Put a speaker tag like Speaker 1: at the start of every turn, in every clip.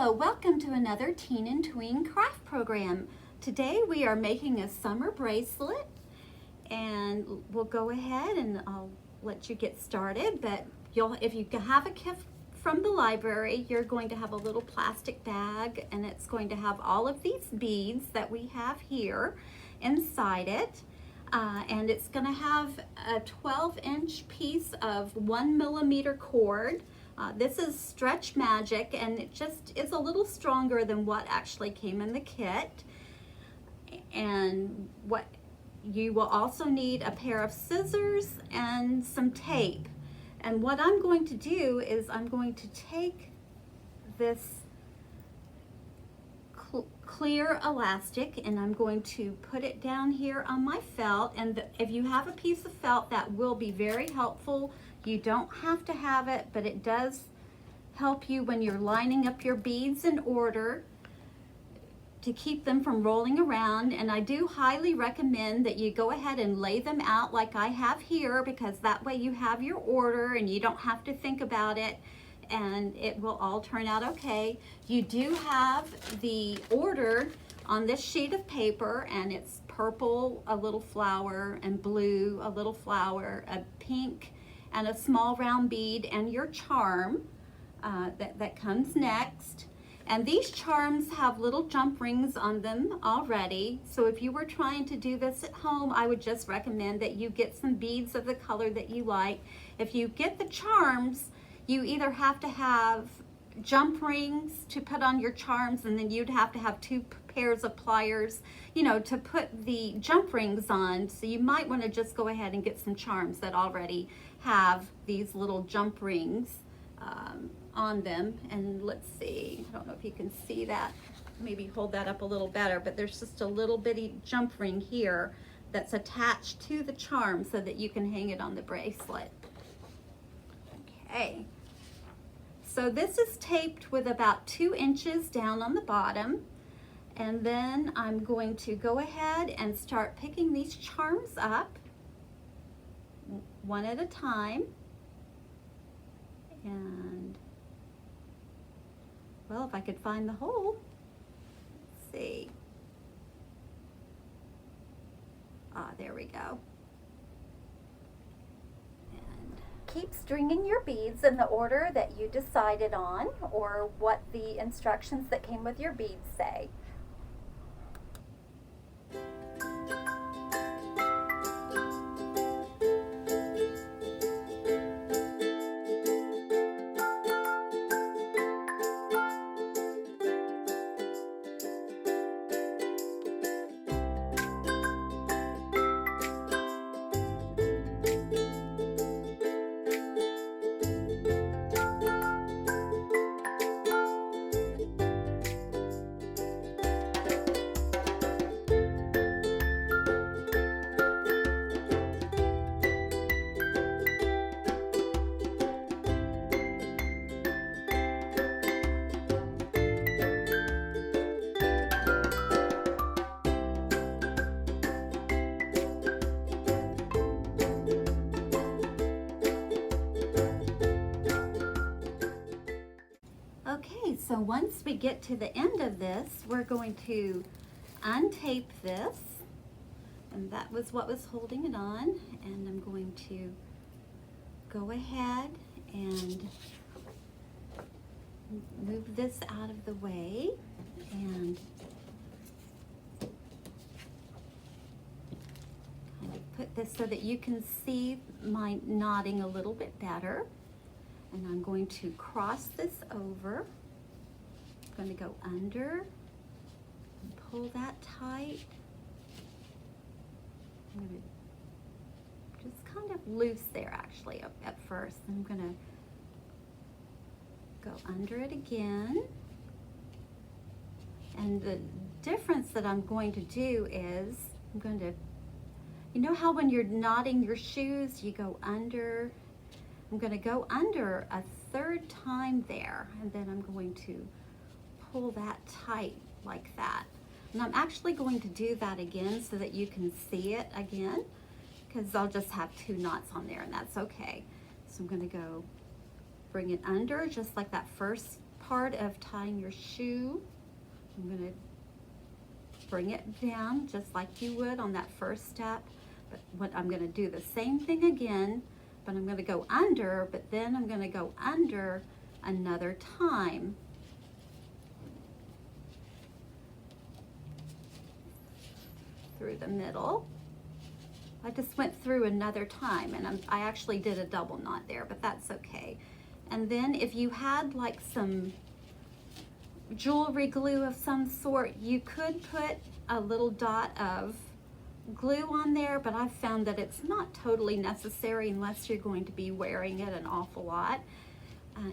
Speaker 1: Hello, welcome to another Teen and Tween craft program. Today we are making a summer bracelet, and we'll go ahead and I'll let you get started, but if you have a gift from the library, you're going to have a little plastic bag, and it's going to have all of these beads that we have here inside it. And it's going to have a 12-inch piece of 1 millimeter cord. This is Stretch Magic, and it just is a little stronger than what actually came in the kit. And what you will also need a pair of scissors and some tape. And what I'm going to do is I'm going to take this clear elastic and I'm going to put it down here on my felt. And if you have a piece of felt, that will be very helpful. You don't have to have it, but it does help you when you're lining up your beads in order to keep them from rolling around. And I do highly recommend that you go ahead and lay them out like I have here, because that way you have your order and you don't have to think about it, and it will all turn out okay. You do have the order on this sheet of paper, and it's purple, a little flower, and blue, a little flower, a pink, and a small round bead, and your charm that comes next. And these charms have little jump rings on them already. So if you were trying to do this at home, I would just recommend that you get some beads of the color that you like. If you get the charms, you either have to have jump rings to put on your charms, and then you'd have to have 2 pairs of pliers, you know, to put the jump rings on. So you might want to just go ahead and get some charms that already have these little jump rings on them. And let's see, I don't know if you can see that, maybe hold that up a little better, but there's just a little bitty jump ring here that's attached to the charm so that you can hang it on the bracelet. Okay, so this is taped with about 2 inches down on the bottom, and then I'm going to go ahead and start picking these charms up one at a time. And well, if I could find the hole, let's see. There we go. Keep stringing your beads in the order that you decided on, or what the instructions that came with your beads say. Okay, so once we get to the end of this, we're going to untape this, and that was what was holding it on, and I'm going to go ahead and move this out of the way and kind of put this so that you can see my knotting a little bit better. And I'm going to cross this over. I'm going to go under and pull that tight. I'm going to just kind of loose there actually at first. I'm going to go under it again. And the difference that I'm going to do is I'm going to, you know how when you're knotting your shoes, you go under. I'm going to go under a 3rd time there, and then I'm going to pull that tight like that. And I'm actually going to do that again so that you can see it again, because I'll just have 2 knots on there, and that's okay. So I'm going to go bring it under just like that first part of tying your shoe. I'm going to bring it down just like you would on that first step. But what I'm going to do the same thing again, but I'm going to go under, but then I'm going to go under another time. Through the middle. I just went through another time, and I actually did a double knot there, but that's okay. And then if you had like some jewelry glue of some sort, you could put a little dot of glue on there, but I've found that it's not totally necessary unless you're going to be wearing it an awful lot,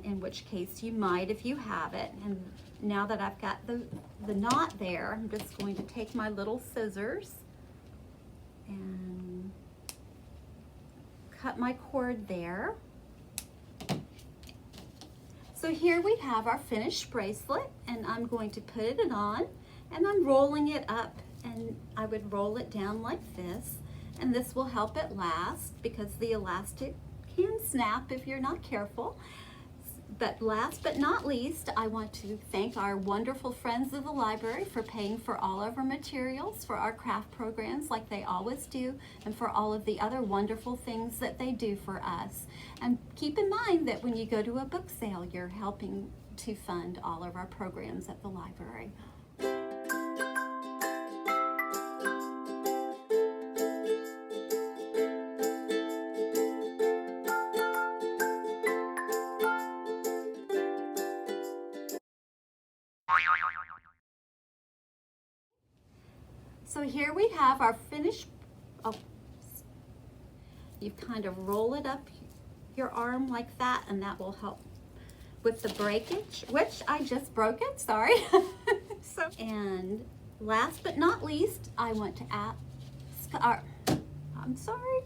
Speaker 1: in which case you might if you have it. And now that I've got the knot there, I'm just going to take my little scissors and cut my cord there. So here we have our finished bracelet, and I'm going to put it on, and I'm rolling it up, and I would roll it down like this, and this will help it last because the elastic can snap if you're not careful. But last but not least, I want to thank our wonderful friends of the library for paying for all of our materials for our craft programs like they always do, and for all of the other wonderful things that they do for us. And keep in mind that when you go to a book sale, you're helping to fund all of our programs at the library. So here we have our finished, you kind of roll it up your arm like that, and that will help with the breakage, which I just broke it, sorry. And last but not least, I want to ask I'm sorry.